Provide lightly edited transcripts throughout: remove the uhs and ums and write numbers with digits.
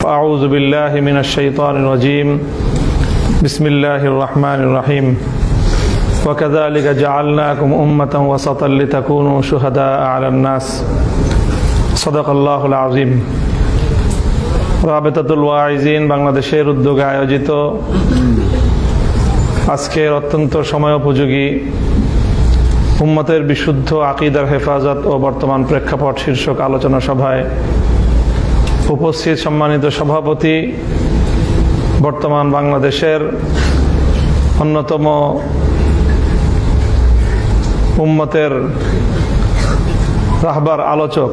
أعوذ بالله من الشيطان الرجيم بسم الله الرحمن الرحيم وكذلك جعلناكم أمة وسطا لتكونوا شهداء على الناس صدق الله العظيم রাবেতাতুল ওয়াইজিন বাংলাদেশের উদ্যোগে আয়োজিত আজকের অত্যন্ত সময়োপযোগী উম্মতের বিশুদ্ধ আকীদার হেফাজত ও বর্তমান প্রেক্ষাপট শীর্ষক আলোচনা সভায় উপস্থিত সম্মানিত সভাপতি, বর্তমান বাংলাদেশের অন্যতম উম্মতের রাহবার আলোচক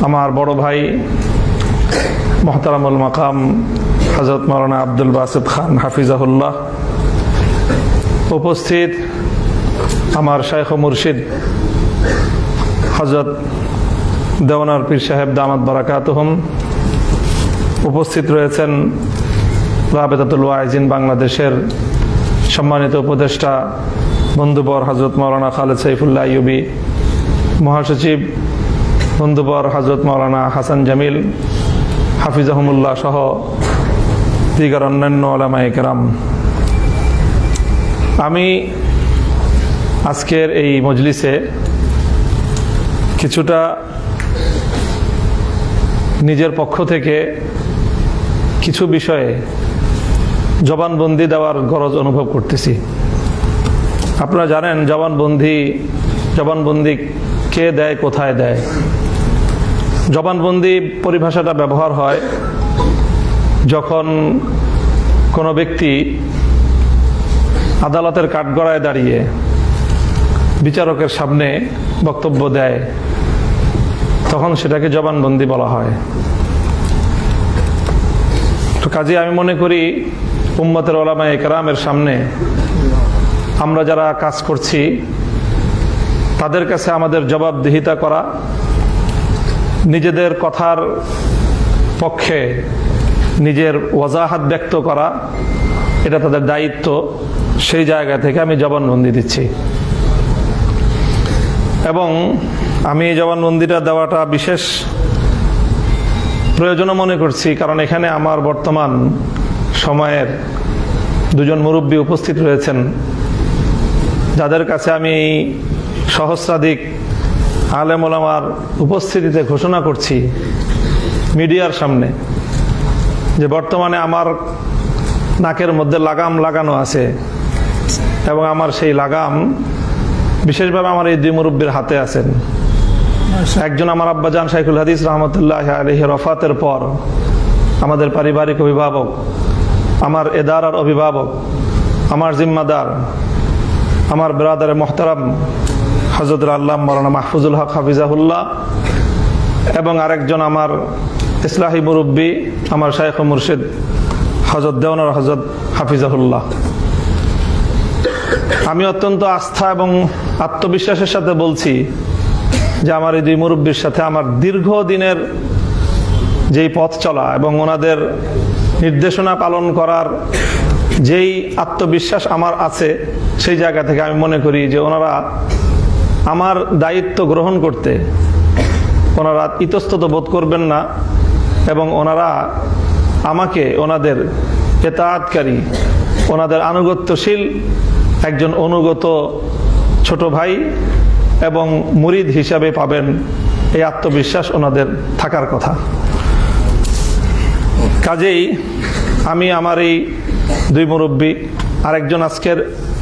আমার বড় ভাই মুহতারামুল মাকাম হযরত মাওলানা আব্দুল বাসিত খান হাফিজাহুল্লাহ, উপস্থিত আমার শাইখ ও মুর্শিদ হযরত দেওয়ানার পীর সাহেব দামাত বারাকাতুহুম, উপস্থিত রয়েছেন রাবেতাতুল ওয়াইজিন বাংলাদেশের সম্মানিত উপদেষ্টা বন্ধুবর হযরত মাওলানা খালেদ সাইফুল্লাহ আইয়ুবী, মহাসচিব বন্ধুবর হযরত মাওলানা হাসান জামিল হাফিজাহুমুল্লাহ সহ দিগার অন্যান্য উলামায়ে কেরাম। আমি আজকের এই মজলিসে কিছুটা নিজের পক্ষ থেকে কিছু বিষয়ে জবানবন্দি দেওয়ার গরজ অনুভব করতেছি। আপনারা জানেন জবানবন্দি কে দেয়, কোথায় দেয়। জবানবন্দি পরিভাষাটা ব্যবহার হয় যখন কোনো ব্যক্তি আদালতের কাঠগড়ায় দাঁড়িয়ে বিচারকের সামনে বক্তব্য দেয়, তখন সেটাকে জবানবন্দি বলা হয়। তো কাজে আমি মনে করি উম্মতের উলামায়ে কেরামের সামনে আমরা যারা কাজ করছি তাদের কাছে আমাদের জবাবদিহিতা করা, নিজেদের কথার পক্ষে নিজের ওয়াজাহাত ব্যক্ত করা, এটা তাদের দায়িত্ব। সেই জায়গা থেকে আমি জবানবন্দি দিচ্ছি এবং আমি এই জবানবন্দিটা দেওয়াটা বিশেষ প্রয়োজনও মনে করছি, কারণ এখানে আমার বর্তমান সময়ের দুজন মুরব্বী উপস্থিত রয়েছেন, যাদের কাছে আমি সহস্রাধিক আলেম ওলামার উপস্থিতিতে ঘোষণা করছি মিডিয়ার সামনে যে বর্তমানে আমার নাকের মধ্যে লাগাম লাগানো আছে এবং আমার সেই লাগাম বিশেষভাবে আমার এই দুই মুরব্বীর হাতে আছেন। একজন আমার আব্বাজান শাইখুল হাদিস রহমতুল্লাহ আলাইহি ওয়াফাতের পর আমাদের পারিবারিক অভিভাবক, আমার এদারার অভিভাবক, আমার জিম্মাদার, আমার ব্রাদারে মোহতারাম হযরত আল্লামা মাওলানা মাহফুজুল হক হাফিজাহুল্লাহ, এবং আরেকজন আমার ইসলাহি মুরব্বী, আমার শাইখ ও মুর্শিদ হযরত দেওয়ানার হযরত হাফিজাহুল্লাহ। আমি অত্যন্ত আস্থা এবং আত্মবিশ্বাসের সাথে বলছি যে আমার এই দুই মুরব্বীর সাথে আমার দীর্ঘদিনের যেই পথ চলা এবং ওনাদের নির্দেশনা পালন করার যেই আত্মবিশ্বাস আমার আছে, সেই জায়গা থেকে আমি মনে করি যে ওনারা আমার দায়িত্ব গ্রহণ করতে ওনারা ইতস্তত বোধ করবেন না এবং ওনারা আমাকে ওনাদের ইতাআতকারী, ওনাদের আনুগত্যশীল একজন অনুগত ছোট ভাই এবং মুরিদ হিসাবে পাবেন, এই আত্মবিশ্বাস ওনাদের থাকার কথা। কাজেই আমি আমার এই দুই মুরব্বী, আরেকজন আজকের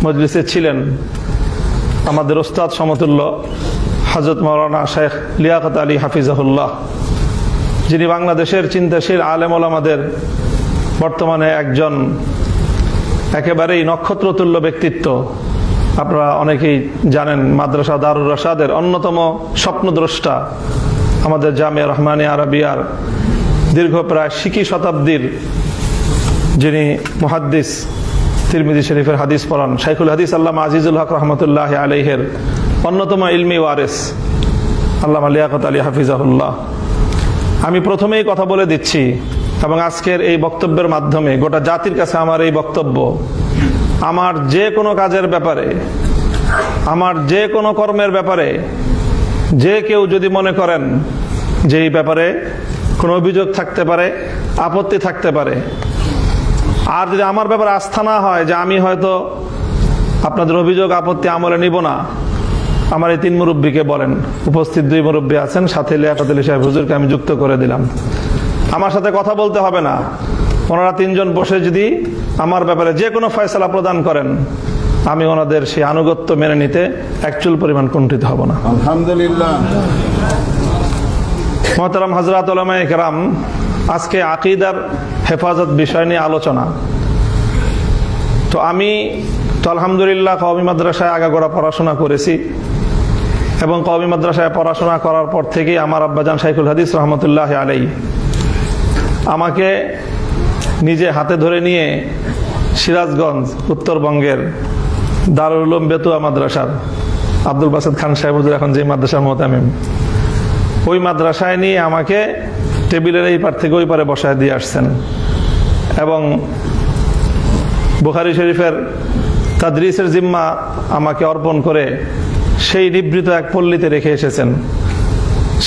মজলিসে ছিলেন আমাদের ওস্তাদ সমতুল্য হযরত মাওলানা শেখ লিয়াকত আলী হাফিজাহুল্লাহ, যিনি বাংলাদেশের চিন্তাশীল আলেম ওলামাদের বর্তমানে একজন একেবারেই নক্ষত্রতুল্য ব্যক্তিত্ব। আপনারা অনেকেই জানেন মাদ্রাসা দারুর রশাদের অন্যতম স্বপ্নদ্রষ্টা, আমাদের জামিয়া রহমানিয়া আরাবিয়ার দীর্ঘ প্রায় 20 শতাব্দীর যিনি মুহাদ্দিস, তিরমিজি শরীফের হাদিস পড়ান, শাইখুল হাদিস আল্লামা আজিজুল হক রহমতুল্লাহ আলাইহির অন্যতম ইলমি ওয়ারিস আল্লামা লিয়াকত আলী হাফিজাহুল্লাহ। আমি প্রথমেই কথা বলে দিচ্ছি এবং আজকের এই বক্তব্যের মাধ্যমে গোটা জাতির কাছে আমার এই বক্তব্য, আমার যে কোনো কাজের ব্যাপারে, আমার যে কোনো কর্মের ব্যাপারে যে কেউ যদি মনে করেন যে এই ব্যাপারে কোনো অভিযোগ থাকতে পারে, আপত্তি থাকতে পারে। আর যদি আমার ব্যাপারে আস্থা না হয় যে আমি হয়তো আপনাদের অভিযোগ আপত্তি আমলে নিব না, আমার এই 3 মুরব্বীকে বলেন, উপস্থিত 2 মুরব্বী আছেন, সাথে লিয়াকত আলী সাহেব হুজুরকে আমি যুক্ত করে দিলাম। আমার সাথে কথা বলতে হবে না, ওনারা 3 জন বসে যদি আমার ব্যাপারে যে কোনো ফয়সালা প্রদান করেন, আমি ওনাদের সেই আনুগত্য মেনে নিতে একচুল পরিমাণ কুণ্ঠিত হব না। আলহামদুলিল্লাহ। মোহতারাম হযরত উলামায়ে কেরাম, আজকে আকীদার হেফাজত বিষয় নিয়ে আলোচনা। তো আমি তো আলহামদুলিল্লাহ কওমি মাদ্রাসায় আগাগোড়া পড়াশোনা করেছি, এবং কওমি মাদ্রাসায় পড়াশোনা করার পর থেকেই আমার আব্বাজান শাইখুল হাদিস রহমতুল্লাহ আলাইহি আমাকে নিজে হাতে ধরে নিয়ে সিরাজগঞ্জ উত্তরবঙ্গের দারুল উলুম বেতুয়া মাদ্রাসার আব্দুল বাসেদ খান সাহেব হুজুর এখন যে মাদ্রাসার মুতামিম, ওই মাদ্রাসায় নিয়ে আমাকে টেবিলের এই পার থেকে ওই পারে বসায় দিয়ে আসছেন, এবং বুখারী শরীফের তাদরিসের জিম্মা আমাকে অর্পণ করে সেই নিবৃত এক পল্লীতে রেখে এসেছেন।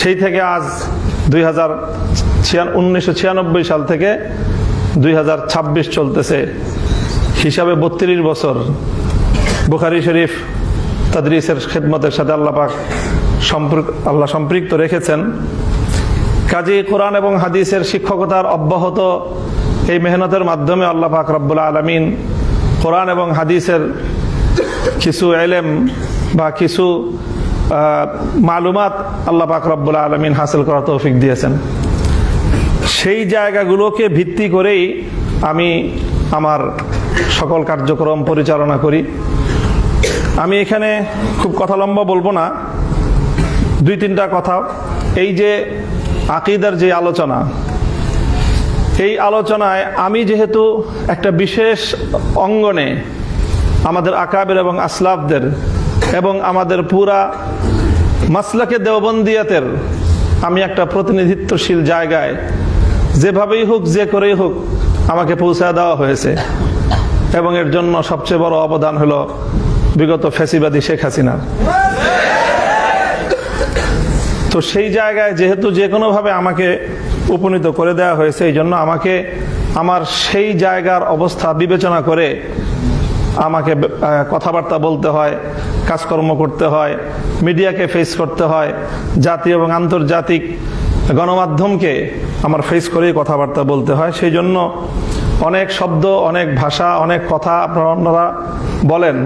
সেই থেকে আজ 1996 সাল থেকে 2026 চলতেছে, হিসাবে 32 বছর বুখারী শরীফ তাদরিসের খেদমতের সাথে আল্লাহ সম্পৃক্ত রেখেছেন। কাজী কোরআন এবং হাদিসের শিক্ষকতার অব্যাহত এই মেহনতের মাধ্যমে আল্লাহ পাক রব্বুল আলামিন কোরআন এবং হাদিসের কিছু ইলম বা কিছু মালুমাত আল্লাহ পাক রব্বুল আলামিন হাসিল করার তৌফিক দিয়েছেন। সেই জায়গাগুলোকে ভিত্তি করেই আমি আমার সকল কার্যক্রম পরিচালনা করি। আমি এখানে খুব কথা লম্বা বলবো না, 2-3টা কথা। এই যে আকীদার যে আলোচনা, এই আলোচনায় আমি যেহেতু একটা বিশেষ অঙ্গনে আমাদের আকাবির এবং আসলাফদের এবং আমাদের পুরা মাসলাকে দেওবন্দিয়াতের আমি একটা প্রতিনিধিত্বশীল জায়গায় যেভাবেই হোক যে করেই হোক আমাকে পৌঁছায় দেওয়া হয়েছে, এবং এর জন্য সবচেয়ে বড় অবদান হলো বিগত ফ্যাসিবাদী শেখ হাসিনার। তো সেই জায়গায় যেহেতু যে কোনোভাবে আমাকে উপনীত করে দেওয়া হয়েছে, এই জন্য আমাকে আমার সেই জায়গার অবস্থা বিবেচনা করে আমাকে কথাবার্তা বলতে হয়, কাজকর্ম করতে হয়, মিডিয়াকে ফেস করতে হয়, জাতীয় এবং আন্তর্জাতিক গণমাধ্যমকে আমার ফেস করেই কথাবার্তা বলতে হয়। সেই জন্য অনেক শব্দ, অনেক ভাষা, অনেক কথা আপনারা বলেন,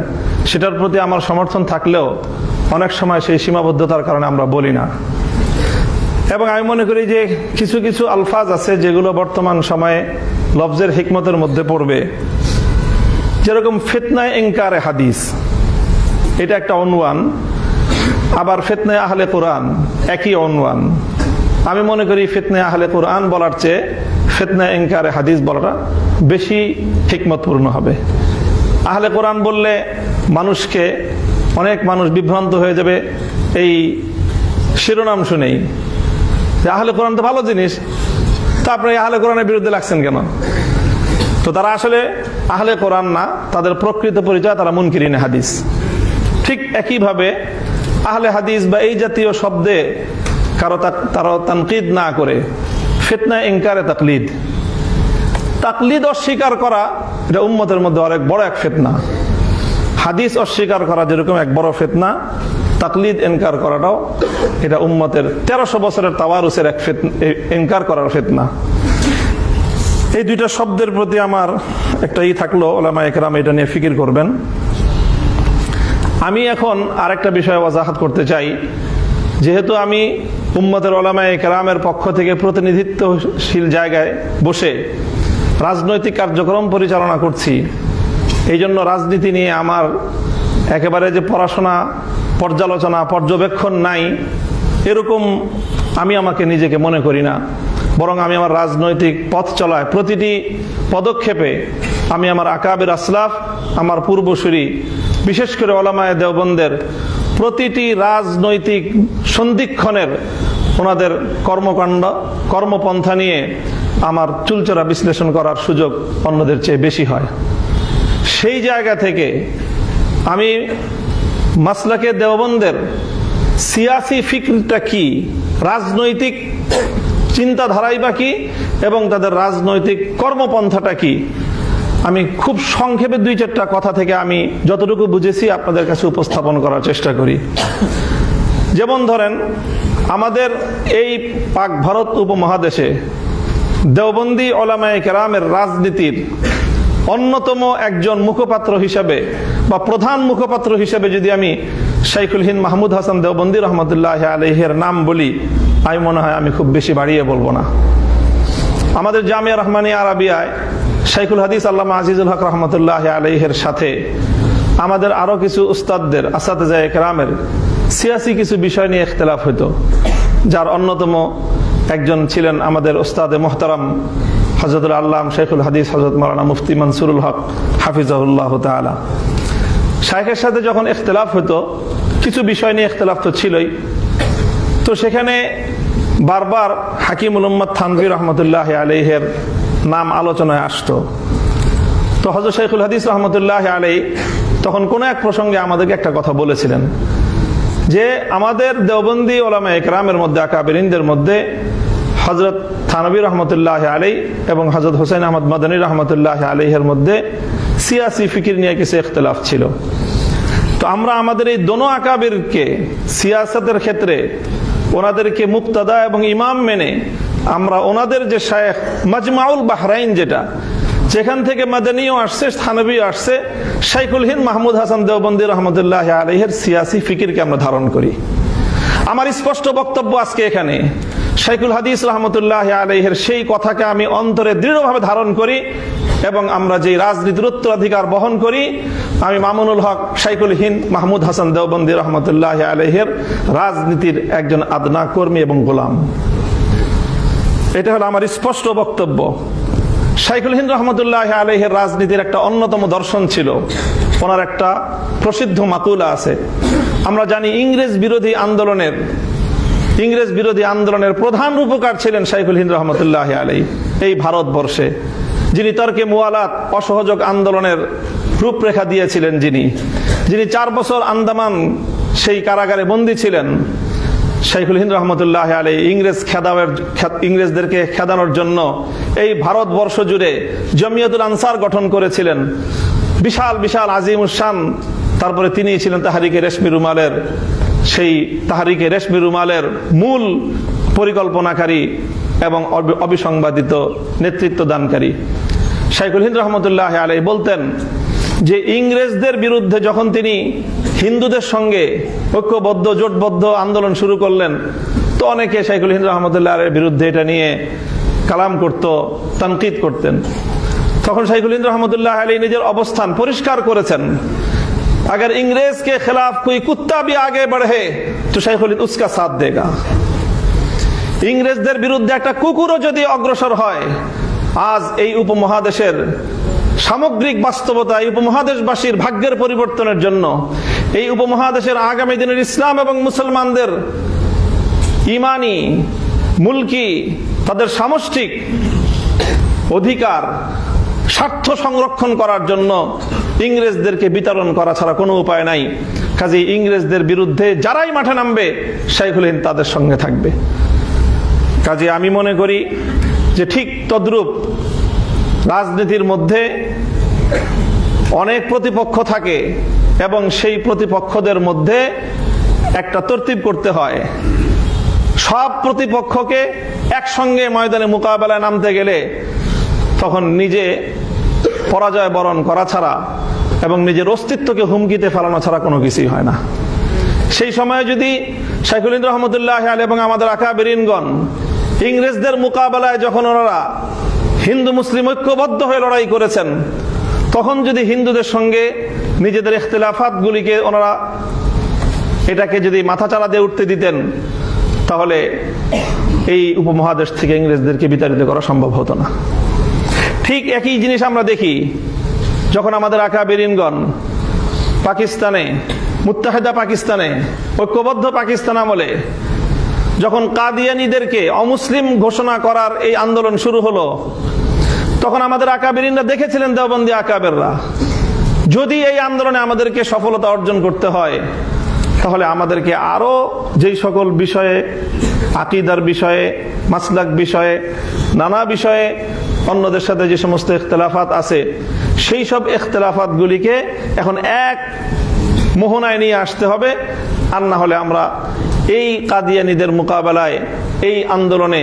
সেটার প্রতি আমার সমর্থন থাকলেও অনেক সময় সেই সীমাবদ্ধতার কারণে আমরা বলি না। এবং আমি মনে করি যে কিছু কিছু আলফাজ আছে যেগুলো বর্তমান সময়ে লফজের হিকমতের মধ্যে পড়বে, যেরকম ফিতনায়ে ইনকারে হাদিস, এটা একটা অনওয়ান, আবার ফিতনায়ে আহলে কোরআন একই অনওয়ান। আমি মনে করি ফিতনায়ে আহলে কোরআন বলার চেয়ে ফিতনায়ে ইনকারে হাদিস বলাটা বেশি হিকমতপূর্ণ হবে। আহলে কোরআন বললে অনেক মানুষ বিভ্রান্ত হয়ে যাবে এই শিরোনাম শুনেই, যে আহলে কোরআন তো ভালো জিনিস, তা আপনি আহলে কোরআনের বিরুদ্ধে লাগছেন কেন? তো তারা আসলে আহলে কোরআন না, তাদের প্রকৃত পরিচয় তারা মুনকিরিনে হাদিস। ঠিক একইভাবে আহলে হাদিস বা এই জাতীয় শব্দে তারা তানকিদ না করে ফিতনা ইনকারে তাকলিদ অস্বীকার করা, এটা উম্মতের মধ্যে অনেক বড় এক ফিতনা। হাদিস অস্বীকার করা যেরকম এক বড় ফিতনা, তাকলিদ ইনকার করাটাও এটা উম্মতের 1300 বছরের তাওয়ারুসের এক ইনকার করার ফিতনা। এই 2টা শব্দের প্রতি আমার একটা থাকলো, উলামায়ে কেরাম এটা নিয়ে ফিকির করবেন। আমি এখন আরেকটা বিষয় ওয়াজাহাত করতে চাই। যেহেতু আমি উম্মতের উলামায়ে কেরামের পক্ষ থেকে প্রতিনিধিত্বশীল জায়গায় বসে রাজনৈতিক কার্যক্রম পরিচালনা করছি, এই জন্য রাজনীতি নিয়ে আমার একেবারে যে পড়াশোনা, পর্যালোচনা, পর্যবেক্ষণ নাই, এরকম আমি আমাকে নিজেকে মনে করি না। বরং আমি আমার রাজনৈতিক পথ চলায় প্রতিটি পদক্ষেপে আমি আমার আকাবির আসলাফ, আমার পূর্বসূরি, বিশেষ করে উলামায়ে দেওবন্দের প্রতিটি রাজনৈতিক সন্ধিক্ষণের ওনাদের কর্মকাণ্ড, কর্মপন্থা নিয়ে আমার চুলচেরা বিশ্লেষণ করার সুযোগ অন্যদের চেয়ে বেশি হয়। সেই জায়গা থেকে আমি মাসলাকে দেওবন্দের সিয়াসি ফিকরটা কি, রাজনৈতিক চিন্তাধারাই বা কি এবং তাদের রাজনৈতিক কর্মপন্থাটা কি, আমি খুব সংক্ষেপে 2-4টা কথা থেকে আমি যতটুকু বুঝেছি আপনাদের কাছে উপস্থাপন করার চেষ্টা করি। যেমন ধরেন, আমাদের এই পাক ভারত উপমহাদেশে দেওবন্দি ওলামায়ে কেরামের রাজনীতির অন্যতম একজন মুখপাত্র হিসেবে বা প্রধান মুখপাত্র হিসেবে যদি আমি শাইখুল হিন্দ মাহমুদ হাসান দেওবন্দি রহমতুল্লাহ আলাইহির নাম বলি, আমি মনে হয় আমি খুব বেশি বাড়িয়ে বলবো না। আমাদের জামিয়া রহমানিয়া আরাবিয়ায় শাইখুল হাদিস আল্লামা আজিজুল হক রহমতুল্লাহ আলাইহির সাথে আমাদের আরো কিছু উস্তাদদের আসাতেজায়ে কেরামের সিয়াসি কিছু বিষয় নিয়ে ইখতিলাফ হতো, যার অন্যতম একজন ছিলেন আমাদের উস্তাদে মোহতারাম হযরতুল আল্লাম শাইখুল হাদিস হযরত মাওলানা মুফতি মনসুরুল হক হাফিজাহুল্লাহ তাআলা। শাইখের সাথে যখন ইখতিলাফ হতো, কিছু বিষয় নিয়ে ইখতিলাফ তো ছিলই, তো সেখানে বারবার হাকিমুল উম্মাত থানভী রহমতুল্লাহ আলাইহির নাম আলোচনায় আসতো। তো হযরত শাইখুল হাদিস রহমতুল্লাহ আলাইহি তখন কোন এক প্রসঙ্গে আমাদেরকে একটা কথা বলেছিলেন যে আমাদের দেওবন্দি ওলামায়ে কেরামের মধ্যে, আকাবিরিনদের মধ্যে হযরত থানভী রহমতুল্লাহ আলাইহি এবং হযরত হুসাইন আহমদ মাদানী রহমতুল্লাহ আলাইহির মধ্যে সিয়াসি ফিকির নিয়ে কিছু ইখতিলাফ ছিল। তো আমরা আমাদের এই দোনো আকাবিরকে সিয়াসতের ক্ষেত্রে ওনাদেরকে মুক্তাদা এবং ইমাম মেনে আমরা ওনাদের যে শায়েখ মাজমাউল বাহরাইন, যেখান থেকে মাদানীও আসছে থানভীও আসছে, শাইখুল হিন্দ মাহমুদ হাসান দেওবন্দি রহমতুল্লাহ আলাইহির সিয়াসি ফিকিরকে আমরা ধারণ করি। আমার স্পষ্ট বক্তব্য আজকে এখানে, শাইখুল হাদিস রহমতুল্লাহ আলাইহির সেই কথাকে আমি অন্তরে দৃঢ়ভাবে ধারণ করি এবং আমরা যে রাজনীতির উত্তরাধিকার বহন করি, আমি মামুনুল হক শাইখুল হিন্দ মাহমুদ হাসান দেওবন্দি রহমতুল্লাহ আলাইহির রাজনীতির একজন আদনা কর্মী এবং গোলাম। এটা হলো আমার স্পষ্ট বক্তব্য। শাইখুল হিন্দ রহমতুল্লাহ আলাইহির রাজনীতির একটা অন্যতম দর্শন ছিল, ওনার একটা প্রসিদ্ধ মাকুলা আছে। আমরা জানি ইংরেজ বিরোধী আন্দোলনের প্রধান রূপকার ছিলেন শাইখুল হিন্দ রহমতুল্লাহ আলাইহি এই ভারতবর্ষে, যিনি তর্কে মুওয়ালাত অসহযোগ আন্দোলনের রূপরেখা দিয়েছিলেন, যিনি 4 বছর আন্দামান সেই কারাগারে বন্দী ছিলেন। শাইখুল হিন্দ রহমতুল্লাহ আলাইহি ইংরেজদেরকে খেদানোর জন্য এই ভারতবর্ষ জুড়ে জমিয়তুল আনসার গঠন করেছিলেন, বিশাল বিশাল আজিমুশান। তারপরে তিনি ছিলেন তাহরিকে রেশমি রুমালের মূল পরিকল্পনাকারী এবং অবিসংবাদিত নেতৃত্ব দানকারী। শাইখুল হিন্দ রহমতুল্লাহ আলাইহি বলতেন যে ইংরেজদের বিরুদ্ধে যখন তিনি হিন্দুদের সঙ্গে ঐক্যবদ্ধ জোটবদ্ধ আন্দোলন শুরু করলেন, তো অনেকে শাইখুল হিন্দ রহমতুল্লাহ আলাইহির বিরুদ্ধে এটা নিয়ে কালাম করত, তানকিদ করতেন। তখন শাইখুল হিন্দ রহমতুল্লাহ আলাইহি নিজের অবস্থান পরিষ্কার করেছেন, अगर इंग्रेज के खिलाफ कोई कुत्ता भी आगे बढ़े तो शाइखुल हिंद उसका साथ देगा। ইংরেজদের বিরুদ্ধে একটা কুকুরও যদি অগ্রসর হয়, আজ এই উপমহাদেশের সামগ্রিক বাস্তবতা, এই উপমহাদেশবাসীর ভাগ্যের পরিবর্তনের জন্য, এই উপমহাদেশের আগামী দিনের ইসলাম এবং মুসলমানদের ইমানি, মুলকি, তাদের সামষ্টিক অধিকার, স্বার্থ সংরক্ষণ করার জন্য ইংরেজদেরকে বিতরণ করা ছাড়া কোনো উপায় নাই। কাজে ইংরেজদের বিরুদ্ধে যারাই মাঠে নামবে, শাইখুল হিন্দ তাদের সঙ্গে থাকবে। কাজে আমি মনে করি যে ঠিক তদ্রূপ রাজনীতির মধ্যে অনেক প্রতিপক্ষ থাকে এবং সেই প্রতিপক্ষদের মধ্যে একটা তরতিব করতে হয়। সব প্রতিপক্ষকে একসঙ্গে ময়দানে মোকাবেলায় নামতে গেলে তখন নিজে পরাজয় বরণ করা ছাড়া এবং নিজের অস্তিত্বকে হুমকিতে ফেলানো ছাড়া কোনো কিছুই হয় না। সেই সময়ে যদি শাইখুল হিন্দ রহমতুল্লাহ আলাইহি এবং আমাদের আকাবিরিনগণ ইংরেজদের মোকাবেলায় যখন ওনারা হিন্দু মুসলিম ঐক্যবদ্ধ হয়ে লড়াই করেছেন, তখন যদি হিন্দুদের সঙ্গে নিজেদের ইখতিলাফাতগুলিকে ওনারা এটাকে যদি মাথাচাড়া দিয়ে উঠতে দিতেন, তাহলে এই উপমহাদেশ থেকে ইংরেজদেরকে বিতাড়িত করা সম্ভব হতো না। ঠিক একই জিনিস আমরা দেখি যখন আমাদের আকাবিরিনগণ পাকিস্তানে, মুত্তাহিদা পাকিস্তানে, ঐক্যবদ্ধ পাকিস্তান আমলে যখন কাদিয়ানীদেরকে অমুসলিম ঘোষণা করার এই আন্দোলন শুরু হলো, তখন আমাদের আকাবিরিনরা দেখেছিলেন, দেওবন্দি আকাবেররা, যদি এই আন্দোলনে আমাদেরকে সফলতা অর্জন করতে হয় তাহলে আমাদেরকে আরো যেই সকল বিষয়ে, আকীদার বিষয়ে, মাসলাক বিষয়ে, নানা বিষয়ে অন্যদের সাথে যে সমস্ত ইখতিলাফাত আছে, সেই সব ইখতিলাফাতগুলিকে এখন এক মোহনায় নিয়ে আসতে হবে। আর না হলে আমরা এই কাদিয়ানীদের মোকাবেলায়, এই আন্দোলনে,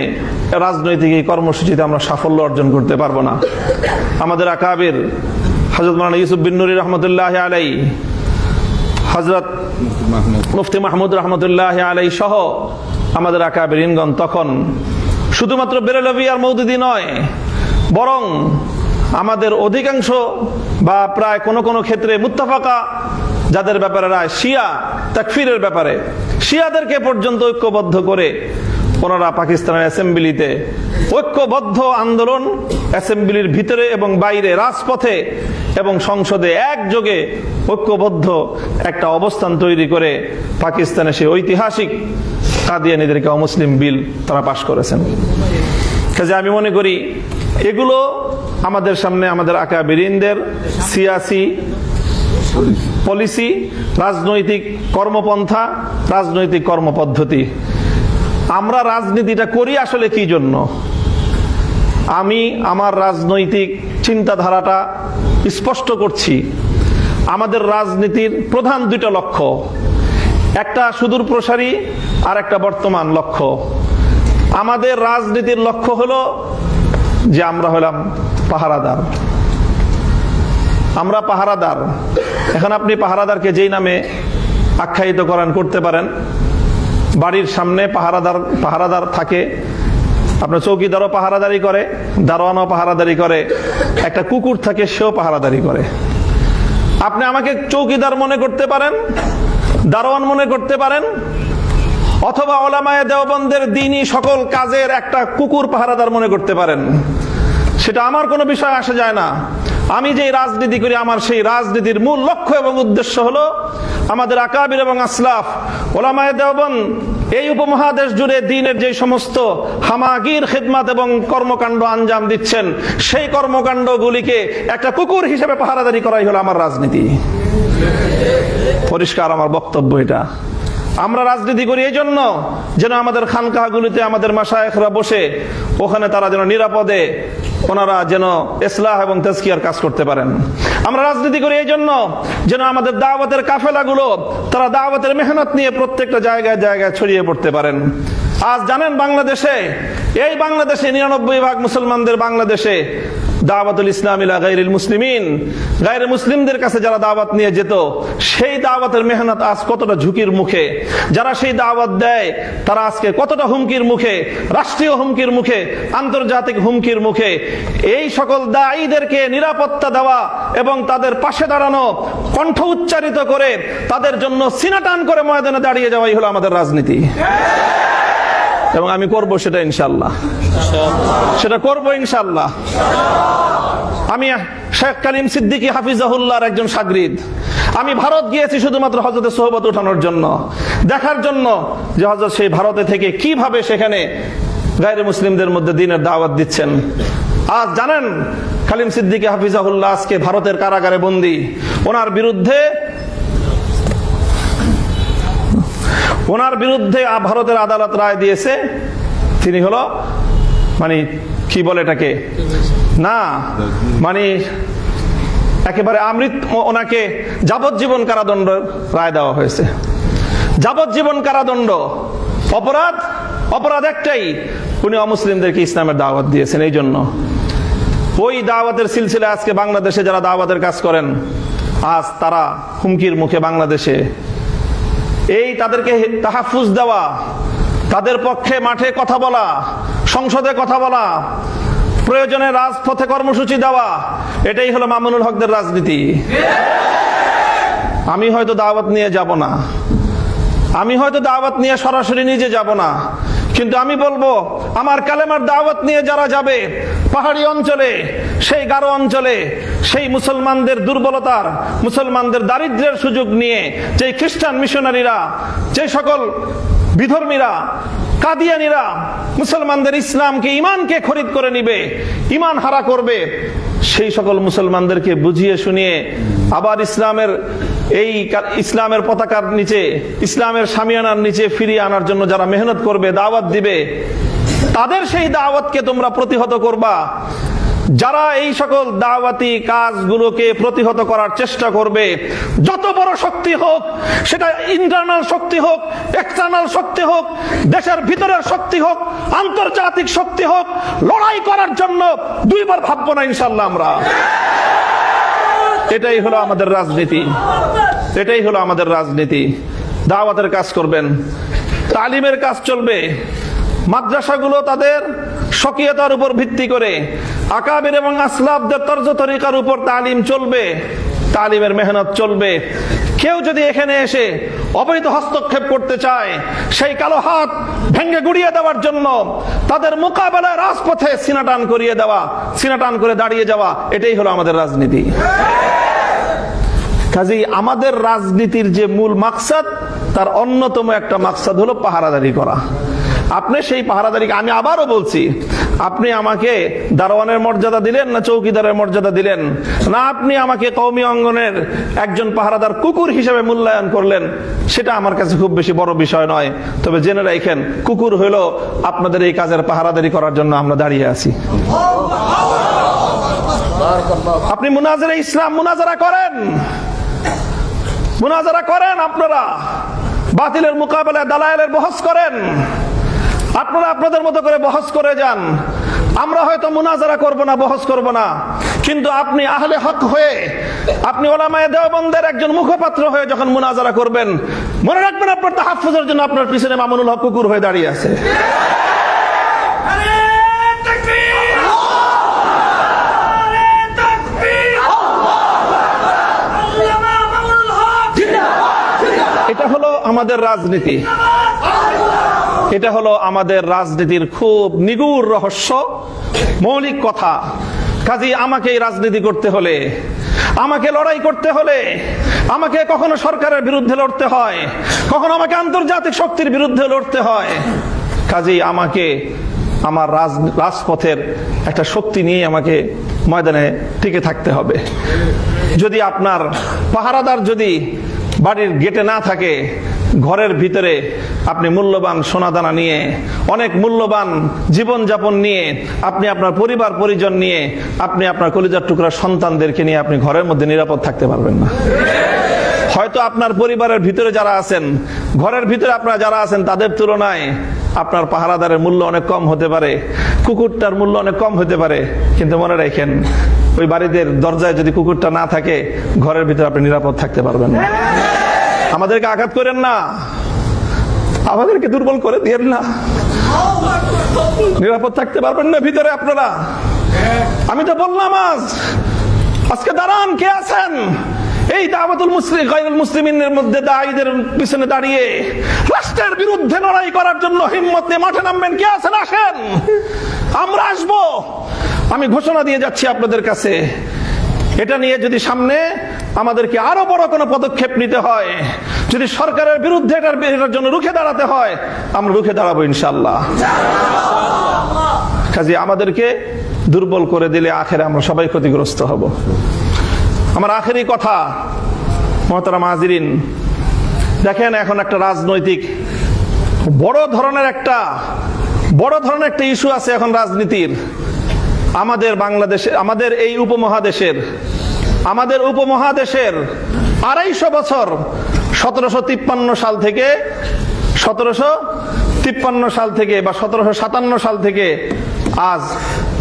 রাজনৈতিক এই কর্মসূচিতে আমরা সাফল্য অর্জন করতে পারবো না। আমাদের আকাবির হযরত মাওলানা ইউসুফ বিন নুরি রহমতুল্লাহ আলাই, হযরত মুফতি মাহমুদ রহমতুল্লাহ আলাই সহ আমাদের আকাবিরিনগণ তখন শুধুমাত্র বেরেলভী আর মওদুদি নয়, বরং আমাদের অধিকাংশ বা প্রায় কোন কোন ক্ষেত্রে মুত্তাফাকা যাদের ব্যাপারে রায়, শিয়া তাকফিরের ব্যাপারে শিয়াদেরকে পর্যন্ত ঐক্যবদ্ধ করে ওনারা পাকিস্তানের অ্যাসেম্বলিতে ঐক্যবদ্ধ আন্দোলন, অ্যাসেম্বলির ভিতরে এবং বাইরে, রাজপথে এবং সংসদে একযোগে ঐক্যবদ্ধ একটা অবস্থান তৈরি করে পাকিস্তানে সেই ঐতিহাসিক কাদিয়ানীদেরকে অমুসলিম বিল তারা পাশ করেছেন। কাজে আমি মনে করি এগুলো আমাদের সামনে আমাদের আকাবিরিনদের সিয়াসি পলিসি, রাজনৈতিক কর্মপন্থা, রাজনৈতিক কর্মপদ্ধতি। আমরা রাজনীতিটা করি আসলে কি জন্য? আমি আমার রাজনৈতিক চিন্তাধারাটা স্পষ্ট করছি। আমাদের রাজনীতির প্রধান দুটো লক্ষ্য, একটা সুদূর প্রসারী আর একটা বর্তমান লক্ষ্য। আমাদের রাজনীতির লক্ষ্য হলো যে আমরা হলাম পাহারাদার, আমরা পাহারাদার। এখন আপনি পাহারাদারকে যেই নামে আখ্যায়িত করতে পারেন। বাড়ির সামনে পাহারাদার থাকে, আপনার চৌকিদারও পাহারাদারি করে, দারোয়ানও পাহারাদারি করে, একটা কুকুর থাকে সেও পাহারাদারি করে। আপনি আমাকে চৌকিদার মনে করতে পারেন, দারোয়ান মনে করতে পারেন, অথবা উলামায়ে দেওবন্দের দ্বীনি সকল কাজের একটা কুকুর পাহারাদার মনে করতে পারেন। সেটা আমার কোনো বিষয় আসে যায় না। আমি যে রাজনীতি করি, আমার সেই রাজনীতির মূল লক্ষ্য এবং উদ্দেশ্য হলো আমাদের আকাবির এবং আসলাফ উলামায়ে দেওবন্দ এই উপমহাদেশ জুড়ে দ্বীনের যে সমস্ত হামাগির খিদমত এবং কর্মকাণ্ড আঞ্জাম দিচ্ছেন, সেই কর্মকাণ্ডগুলিকে একটা কুকুর হিসেবে পাহারাদারি করাই হলো আমার রাজনীতি। পরিষ্কার আমার বক্তব্য এটা। আমরা রাজনীতি করি এই জন্য যেন আমাদের খানকাহগুলিতে আমাদের মাশায়েখরা বসে ওখানে তারা যেন নিরাপদে ওনারা যেন ইসলাহ এবং তাজকিয়ার কাজ করতে পারেন। আমরা রাজনীতি করি এই জন্য যেন আমাদের দাওয়াতের কাফেলাগুলো তারা দাওয়াতের মেহনত নিয়ে প্রত্যেকটা জায়গায় জায়গায় ছড়িয়ে পড়তে পারেন। আজ জানেন বাংলাদেশে, এই বাংলাদেশে 99% মুসলমানদের বাংলাদেশে দাওয়াতুল ইসলাম ইলা গায়রিল মুসলিমিন, গায়রে মুসলিমদের কাছে যারা দাওয়াত নিয়ে যেত, সেই দাওয়াতের মেহনত আজ কতটা ঝুঁকির মুখে। যারা সেই দাওয়াত দেয় তারা আজকে কতটা হুমকির মুখে, রাষ্ট্রীয় হুমকির মুখে, আন্তর্জাতিক হুমকির মুখে। এই সকল দায়ীদেরকে নিরাপত্তা দেওয়া এবং তাদের পাশে দাঁড়ানো, কণ্ঠ উচ্চারিত করে তাদের জন্য সিনা টান করে ময়দানে দাঁড়িয়ে যাওয়াই হলো আমাদের রাজনীতি। এবং আমি করব সেটা ইনশাআল্লাহ, সেটা করব ইনশাআল্লাহ। আমি শেখ কালিম সিদ্দিকী হাফিজাহুল্লাহর একজন শাগরিদ। আমি ভারত গিয়েছি শুধুমাত্র হযরতের সোহবত ওঠানোর জন্য, দেখার জন্য যে হযরত সেই ভারতে থেকে কিভাবে সেখানে গায়রে মুসলিমদের মধ্যে দ্বীনের দাওয়াত দিচ্ছেন। আজ জানেন কালিম সিদ্দিকী হাফিজাহুল্লাহ আজকে ভারতের কারাগারে বন্দী। ওনার বিরুদ্ধে ভারতের আদালত রায় দিয়েছে, তিনি হলো মানে কি বলে এটাকে, না মানে একেবারে ওনাকে যাবজ্জীবন কারাদণ্ড রায় দেওয়া হয়েছে। যাবজ্জীবন কারাদণ্ড। অপরাধ একটাই, উনি অমুসলিমদেরকে ইসলামের দাওয়াত দিয়েছেন। এই জন্য ওই দাওয়াতের সিলসিলা আজকে বাংলাদেশে যারা দাওয়াতের কাজ করেন, আজ তারা হুমকির মুখে। বাংলাদেশে এই তাদেরকে তাহাফুজ দেওয়া, তাদের পক্ষে মাঠে কথা বলা, সংসদে কথা বলা, প্রয়োজনে রাজপথে কর্মসূচি দেওয়া, এটাই হলো মামুনুল হকদের রাজনীতি। আমি হয়তো দাওয়াত নিয়ে যাব না, আমি হয়তো দাওয়াত নিয়ে সরাসরি নিজে যাব না, কিন্তু আমি বলবো, আমার কালেমার দাওয়াত নিয়ে যারা যাবে পাহাড়ি অঞ্চলে, সেই গারো অঞ্চলে, সেই মুসলমানদের দুর্বলতার, মুসলমানদের দারিদ্র্যের সুযোগ নিয়ে যে খ্রিস্টান মিশনারিরা, যে সকল বিধর্মীরা, কাদিয়ানীরা মুসলমানদের ইসলামকে, ইমানকে খরিদ করে নিবে, ইমান হারা করবে, সেই সকল মুসলমানদেরকে বুঝিয়ে শুনিয়ে আবার ইসলামের পতাকার নিচে, ইসলামের শামিয়ানার নিচে ফিরিয়ে আনার জন্য যারা মেহনত করবে, দাওয়াত দিবে, তাদের সেই দাওয়াতকে তোমরা প্রতিহত করবা। যারা এই সকল দাওয়াতি কাজগুলোকে প্রতিহত করার চেষ্টা করবে, যত বড় শক্তি হোক, সেটা ইন্টারনাল শক্তি হোক, এক্সটার্নাল শক্তি হোক, দেশের ভিতরের শক্তি হোক, আন্তর্জাতিক শক্তি হোক, লড়াই করার জন্য দুইবার ভাববো না ইনশাআল্লাহ আমরা। এটাই হলো আমাদের রাজনীতি, এটাই হলো আমাদের রাজনীতি। দাওয়াতের কাজ করবেন, তালিমের কাজ চলবে। মাদ্রাসাগুলো তাদের স্বকীয়তার উপর ভিত্তি করে আকাবির এবং আসলাফদের তর্জ তরিকার উপর তালিম চলবে, তালিমের মেহনত চলবে। কেউ যদি এখানে এসে অবৈধ হস্তক্ষেপ করতে চায়, সেই কালো হাত ভেঙে গুড়িয়ে দেওয়ার জন্য তাদের মোকাবেলায় রাজপথে সিনাটান করিয়ে দেওয়া, সিনাটান করে দাঁড়িয়ে যাওয়া, এটাই হলো আমাদের রাজনীতি। কাজেই আমাদের রাজনীতির যে মূল মাকসাদ, তার অন্যতম একটা মাকসাদ হলো পাহারাদারি করা। আপনি সেই পাহারাদারি, আমি আবারও বলছি, আপনি আমাকে দারোয়ানের মর্যাদা দিলেন না চৌকিদারের মর্যাদা দিলেন, না আপনি আমাকে কওমি অঙ্গনের একজন পাহারাদার কুকুর হিসেবে মূল্যায়ন করলেন, সেটা আমার কাছে খুব বেশি বড় বিষয় নয়। তবে জেনে রাখেন, কুকুর হইল আপনাদের এই কাজের পাহারাদারি করার জন্য আমরা দাঁড়িয়ে আছি। আপনি মুনাজারা ইসলাম মুনাজারা করেন, মুনাজারা করেন, আপনারা বাতিলের মোকাবেলায় দালায়েলের বহস করেন, আপনারা আপনাদের মতো করে বহস করে যান। আমরা হয়তো মুনাজারা করব না, বহস করব না, কিন্তু আপনি আহলে হক হয়ে, আপনি উলামায়ে দেওবন্দের একজন মুখপাত্র হয়ে যখন মুনাজারা করবেন, মনে রাখবেন আপনার তাহাফুজের জন্য আপনার পিছনে মামুনুল হক কুকুর হয়ে দাঁড়িয়ে আছে। এটা হলো আমাদের রাজনীতি, এটা হলো আমাদের রাজনীতির খুব নিগুড় রহস্য, মৌলিক কথা। কাজী আমাকে এই রাজনীতি করতে হলে, আমাকে লড়াই করতে হলে, আমাকে কখনো সরকারের বিরুদ্ধে লড়তে হয়, কখনো আমাকে আন্তর্জাতিক শক্তির বিরুদ্ধে লড়তে হয়। কাজী আমাকে আমার রাজপথের একটা শক্তি নিয়ে আমাকে ময়দানে টিকে থাকতে হবে। যদি আপনার পাহারাদার যদি বাড়ির গেটে না থাকে, ঘরের ভিতরে আপনি মূল্যবান সোনাদানা নিয়ে, অনেক মূল্যবান জীবনযাপন নিয়ে, আপনি আপনার পরিবার পরিজন নিয়ে, আপনি আপনার কলিজার টুকরা সন্তানদেরকে নিয়ে আপনি ঘরের মধ্যে নিরাপদ থাকতে পারবেন না। হয়তো আপনার পরিবারের ভিতরে যারা আছেন, ঘরের ভিতরে আপনারা যারা আছেন, তাদের তুলনায় আপনার পাহারাদারের মূল্য অনেক কম হতে পারে, কুকুরটার মূল্য অনেক কম হতে পারে, কিন্তু মনে রাখেন, ওই বাড়িতে দরজায় যদি কুকুরটা না থাকে, ঘরের ভিতরে আপনি নিরাপদ থাকতে পারবেন না। আমাদেরকে আঘাত করেন না, আমাদেরকে দুর্বল করে দিয়েন না, নিরাপদ থাকতে পারবেন না ভিতরে আপনারা। আমি তো বললাম আজকে দাঁড়ান, কে আছেন এই দাওয়াতুল মুসলিম গায়রুল মুসলিমিনের মধ্যে দায়ীদের পিছনে দাঁড়িয়ে রাষ্ট্রের বিরুদ্ধে লড়াই করার জন্য হিম্মত নিয়ে মাঠে নামবেন? কে আছেন? আসেন, আমরা আসবো। আমি ঘোষণা দিয়ে যাচ্ছি আপনাদের কাছে, এটা নিয়ে যদি সামনে আমাদেরকে আরো বড় কোনো পদক্ষেপ নিতে হয়, যদি সরকারের বিরুদ্ধে এটার জন্য রুখে দাঁড়াতে হয়, আমরা রুখে দাঁড়াবো ইনশাআল্লাহ। কাজে আমাদেরকে দুর্বল করে দিলে আখেরে আমরা সবাই ক্ষতিগ্রস্ত হব। আমার আখেরি কথা, মুহতারাম হাজিরিন, দেখেন এখন একটা রাজনৈতিক বড় ধরনের একটা ইস্যু আছে এখন রাজনীতির। আমাদের বাংলাদেশে, আমাদের এই উপমহাদেশের 250 বছর, 1753 সাল থেকে বা 1757 সাল থেকে আজ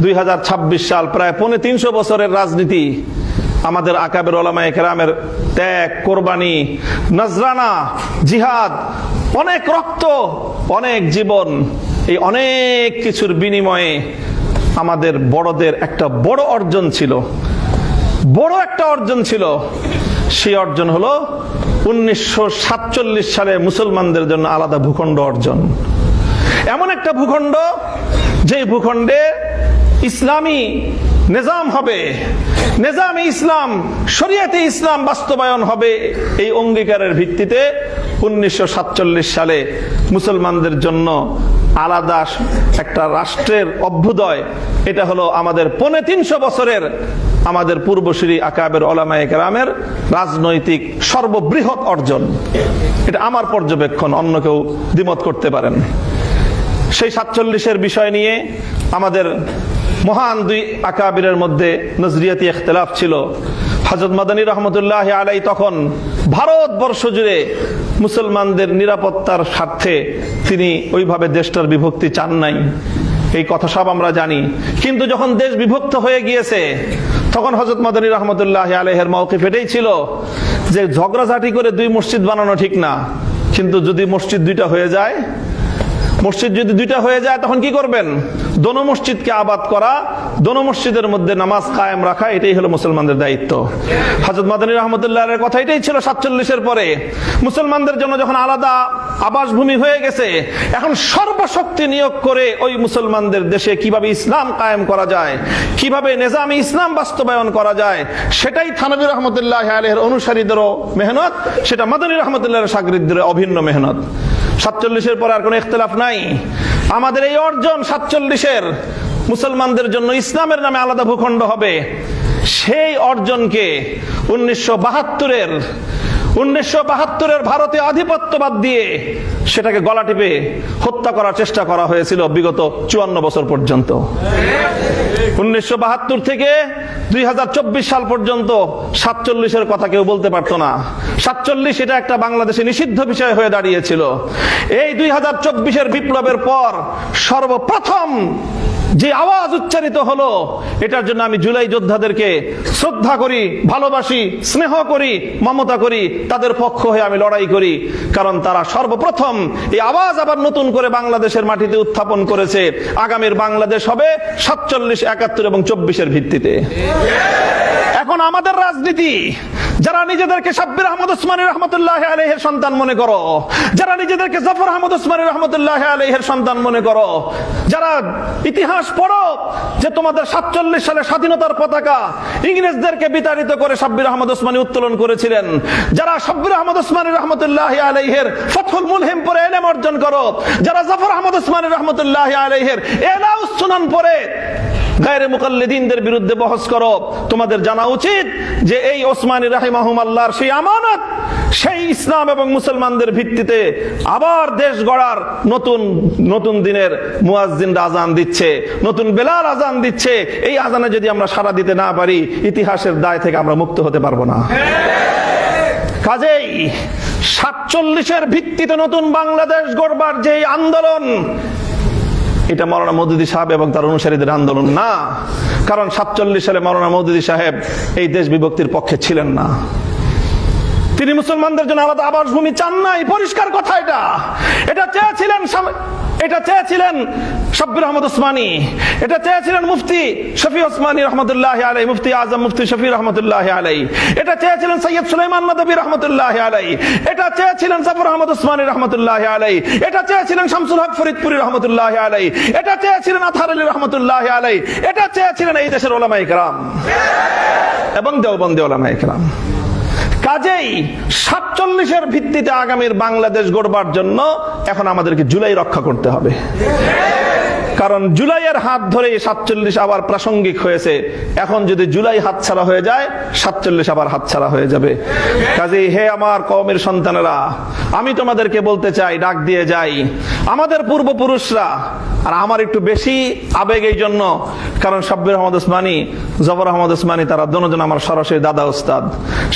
2026 সাল, প্রায় 350 বছরের রাজনীতি। আমাদের আকাবের উলামায়ে কেরামের ত্যাগ, কোরবানি, নজরানা, জিহাদ, অনেক রক্ত, অনেক জীবন, এই অনেক কিছুর বিনিময়ে আমাদের বড়দের একটা বড় অর্জন ছিল, বড় একটা অর্জন ছিল। সেই অর্জন হলো 1947 সালে মুসলমানদের জন্য আলাদা ভূখণ্ড অর্জন। এমন একটা ভূখণ্ড যে ভূখণ্ডে ইসলামী নিজাম হবে, নিজামে ইসলাম, শরিয়াতে ইসলাম বাস্তবায়ন হবে। এই অঙ্গীকারের ভিত্তিতে 1947 সালে মুসলমানদের জন্য আলাদা একটা রাষ্ট্রের অভ্যুদয়, এটা হলো আমাদের 350 বছরের আমাদের পূর্বসূরি আকাবের ওলামায়ে কেরামের রাজনৈতিক সর্ববৃহৎ অর্জন। এটা আমার পর্যবেক্ষণ, অন্য কেউ দ্বিমত করতে পারেন। সেই 47-এর বিষয় নিয়ে আমাদের মহান দুই আকাবিরের মধ্যে নজরিয়াতি ইখতিলাফ ছিল। হযরত মাদানী রহমতুল্লাহ আলাই তখন ভারতবর্ষ জুড়ে মুসলমানদের নিরাপত্তার স্বার্থে তিনি ওইভাবে দেশটার বিভক্তি চান নাই, এই কথা সব আমরা জানি। কিন্তু যখন দেশ বিভক্ত হয়ে গিয়েছে তখন হযরত মাদানী রহমতুল্লাহ আলাইহির মাওকিফ এটাই ছিল যে ঝগড়াঝাটি করে দুই মসজিদ বানানো ঠিক না, কিন্তু যদি মসজিদ দুইটা হয়ে যায়, মসজিদ যদি দুইটা হয়ে যায় তখন কি করবেন? দোনো মসজিদকে আবাদ করা, দোনো মসজিদের মধ্যে নামাজ কায়েম রাখা, এটাই হলো মুসলমানদের দায়িত্ব। হযরত মাদানী রাহমাতুল্লাহর কথা এটাই ছিল 47-এর পরে। মুসলমানদের জন্য যখন আলাদা আবাসভূমি হয়ে গেছে, এখন সর্বশক্তি নিয়োগ করে ওই মুসলমানদের দেশে কিভাবে ইসলাম কায়েম করা যায়, কিভাবে নিজামে ইসলাম বাস্তবায়ন করা যায়, সেটাই থানভী রহমতুল্লাহ আলাইহির অনুসারীদেরও মেহনত, সেটা মাদানী রহমতুল্লাহর শাগরিদদের অভিন্ন মেহনত। 47-এর পর আর কোনো ইখতিলাফ নাই। আমাদের এই অর্জন 47-এর মুসলমানদের জন্য ইসলামের নামে আলাদা ভূখণ্ড হবে, সেই অর্জনকে 1972-এর ভারতে আধিপত্যবাদ দিয়ে সেটাকে গলা টিপে হত্যা করার চেষ্টা করা হয়েছিল বিগত 54 বছর পর্যন্ত। 1972 থেকে 2024 সাল পর্যন্ত 47-এর কথা কেউ বলতে পারতো না। 47 এটা একটা বাংলাদেশে নিষিদ্ধ বিষয় হয়ে দাঁড়িয়েছিল। এই 2024-এর বিপ্লবের পর সর্বপ্রথম যে আওয়াজ উচ্চারিত হলো, এটার জন্য আমি জুলাই যোদ্ধাদেরকে শ্রদ্ধা করি, ভালোবাসি, স্নেহ করি, মমতা করি, তাদের পক্ষ হয়ে আমি লড়াই করি। কারণ তারা সর্বপ্রথম এই আওয়াজ আবার নতুন করে বাংলাদেশের মাটিতে উত্থাপন করেছে। আগামীর বাংলাদেশ হবে 47, 71 এবং 24-এর ভিত্তিতে। এখন আমাদের রাজনীতি, যারা নিজেদেরকে শাব্বির আহমদ ওসমানী রহমতুল্লাহ আলাইহির সন্তান মনে করো, যারা নিজেদেরকে জাফর আহমদ ওসমানী রহমতুল্লাহ আলাইহির সন্তান মনে করো, যারা ইতিহাস পড়ো যে তোমাদের 47 সালে স্বাধীনতার পতাকা ইংরেজদেরকে বিতাড়িত করে শাব্বির আহমদ ওসমানী উত্তোলন করেছিলেন, যারা শাব্বির আহমদ ওসমানী রহমতুল্লাহ আলাইহির ফাতহুল মুলহিম পড়ে ইলম অর্জন করো, যারা জাফর আহমদ ওসমানী রহমতুল্লাহ আলাইহির ইলাউস সুনান পড়ে গায়রে মুকাল্লিদিনদের বিরুদ্ধে বহস করো, তোমাদের জানা উচিত যে এই ওসমানী রাহিমাহুমাল্লাহর সেই আমানত, সেই ইসলাম এবং মুসলমানদের ভিত্তিতে আবার দেশ গড়ার নতুন দিনের মুয়াজ্জিনরা আজান দিচ্ছে, নতুন বেলাল আজান দিচ্ছে। এই আজানে যদি আমরা সাড়া দিতে না পারি, ইতিহাসের দায় থেকে আমরা মুক্ত হতে পারবো না। কাজেই 47-এর ভিত্তিতে নতুন বাংলাদেশ গড়বার যে আন্দোলন, এটা মাওলানা মওদুদী সাহেব এবং তার অনুসারীদের আন্দোলন না। কারণ 47 সালে মাওলানা মওদুদী সাহেব এই দেশ বিভক্তির পক্ষে ছিলেন না। তিনি মুসলমানদের জন্য আলাদা আবাসভূমি চান নাই, পরিষ্কার কথা। এটা চেয়েছিলেন শাব্বির আহমদ ওসমানী, এটা চেয়েছিলেন মুফতি শফি ওসমানী রহমতুল্লাহ আলাই, মুফতি আজম মুফতি শফি রহমতুল্লাহ আলাই, এটা চেয়েছিলেন সৈয়দ সুলাইমান নদভী রহমতুল্লাহ আলাই, এটা চেয়েছিলেন জাফর আহমদ ওসমানী রহমতুল্লাহ আলাই, এটা চেয়েছিলেন শামসুল হক ফরিদপুরি রহমতুল্লাহ আলাই, এটা চেয়েছিলেন আতহার আলী রহমতুল্লাহ আলাই, এটা চেয়েছিলেন এই দেশের ওলামায়ে কেরাম এবং দেওবন্দি ওলামায়ে কেরাম। কাজেই 47-এর ভিত্তিতে আগামীর বাংলাদেশ গড়বার জন্য এখন আমাদেরকে জুলাই রক্ষা করতে হবে। কারণ জুলাইয়ের হাত ধরে 47 আবার প্রাসঙ্গিক হয়েছে। এখন যদি জুলাই হাতছাড়া হয়ে যায়, 47 আবার হাতছাড়া হয়ে যাবে। কাজেই হে আমার কওমের সন্তানেরা, আমি তোমাদেরকে বলতে চাই, ডাক দিয়ে যাই, আমাদের পূর্বপুরুষরা, আর আমার একটু বেশি আবেগ এই জন্য, কারণ শাব্বির আহমদ ওসমানী, জাফর আহমদ ওসমানী তারা দুজন আমার সরাসরি দাদা উস্তাদ।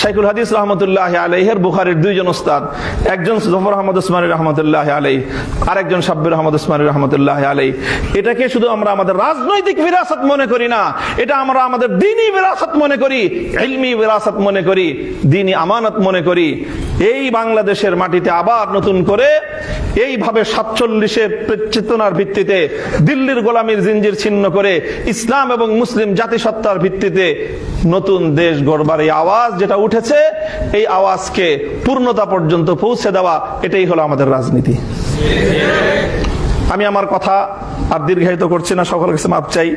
শাইখুল হাদিস রহমতুল্লাহ আলাইহির বুখারীর দুইজন উস্তাদ, একজন জাফর আহমদ ওসমানী রহমতুল্লাহ আলাইহি, আরেকজন শাব্বির আহমদ ওসমানী রহমতুল্লাহ আলাইহি। এটাকে শুধু আমরা আমাদের রাজনৈতিক বিরাসত মনে করি না, এটা আমরা আমাদের দ্বীনি বিরাসত মনে করি, ইলমি বিরাসত মনে করি, দ্বীনি আমানত মনে করি। এই বাংলাদেশের মাটিতে আবার নতুন করে এইভাবে 47-এর চেতনার ভিত্তিতে দিল্লির গোলামীর জিঞ্জির ছিন্ন করে ইসলাম এবং মুসলিম জাতিসত্তার ভিত্তিতে নতুন দেশ গড়বার এই আওয়াজ যেটা উঠেছে, এই আওয়াজকে পূর্ণতা পর্যন্ত পৌঁছে দেওয়া, এটাই হলো আমাদের রাজনীতি। আমি আমার কথা আর দীর্ঘায়িত করছি না, সকলের কাছে মাপ চাই,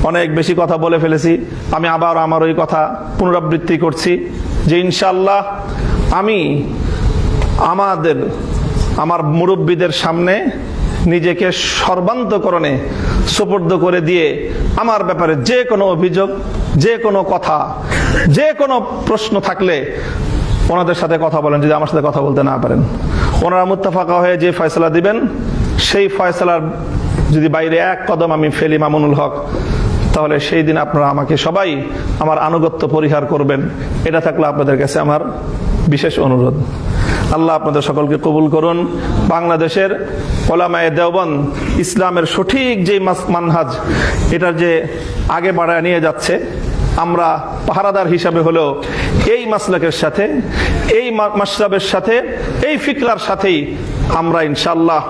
অনেক বেশি কথা বলে ফেলেছি। আমি আবার আমার ওই কথা পুনরাবৃত্তি করছি যে ইনশাআল্লাহ আমি আমার মুরব্বীদের সামনে নিজেকে সর্বান্তকরণে সুপর্দ করে দিয়ে আমার ব্যাপারে যে কোনো অভিযোগ, যে কোনো কথা, যে কোনো প্রশ্ন থাকলে ওনাদের সাথে কথা বলেন। যদি আমার সাথে কথা বলতে না পারেন, ওনারা মুত্তাফাকা হয়ে যে ফয়সালা দিবেন সেই ফয়সালার যদি বাইরে এক কদম আমি ফেলি মামুনুল হক, তাহলে সেই দিন আপনারা আমাকে সবাই আমার আনুগত্য পরিহার করবেন। এটা থাকলে আপনাদের কাছে আমার বিশেষ অনুরোধ। আল্লাহ আপনাদের সকলকে কবুল করুন। বাংলাদেশের ওলামায়ে দেওবন্দ ইসলামের সঠিক যে মানহাজ, এটার যে আগে বাড়ায় নিয়ে যাচ্ছে, আমরা পাহারাদার হিসাবে হলেও এই মাসলাকের সাথে, এই মাশরাবের সাথে, এই ফিকরার সাথেই আমরা ইনশাআল্লাহ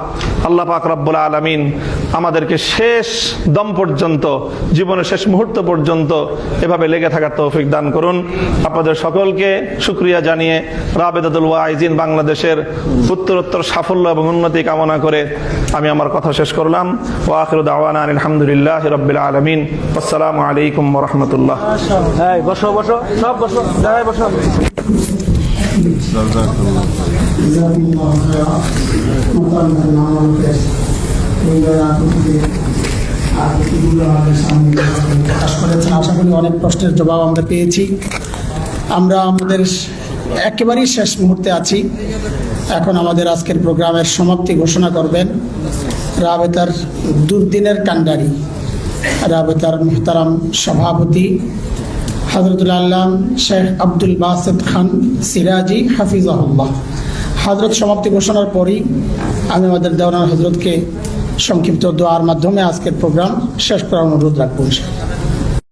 আল্লাহ পাক রব্বুল আলামিন আমাদেরকে শেষ দম পর্যন্ত, জীবনের শেষ মুহূর্ত পর্যন্ত এভাবে লেগে থাকার তৌফিক দান করুন। আপনাদের সকলকে শুকরিয়া জানিয়ে রাবেতাতুল ওয়াইজিন বাংলাদেশের উত্তরোত্তর সাফল্য এবং উন্নতি কামনা করে আমি আমার কথা শেষ করলাম। ওয়া আখিরু দাওয়ানা আলহামদুলিল্লাহি রাব্বিল আলামিন। আসসালামু আলাইকুম ওয়া রাহমাতুল্লাহ। বসো বসো, সব বসো, জায়গায় বসো। আশা করি অনেক প্রশ্নের জবাব আমরা পেয়েছি। আমরা আমাদের একেবারেই শেষ মুহূর্তে আছি। এখন আমাদের আজকের প্রোগ্রামের সমাপ্তি ঘোষণা করবেন রাবেতার দুর্দিনের কান্ডারি, রাবেতার মুহতারাম সভাপতি হযরতুল আল্লাম শেখ আব্দুল বাসেত খান সিরাজি হাফিজাহুল্লাহ। হযরত সমাপ্তি ঘোষণার পরই আমি আমাদের দেওয়ানার হযরতকে সংক্ষিপ্ত দোয়ার মাধ্যমে আজকের প্রোগ্রাম শেষ করার অনুরোধ রাখবো।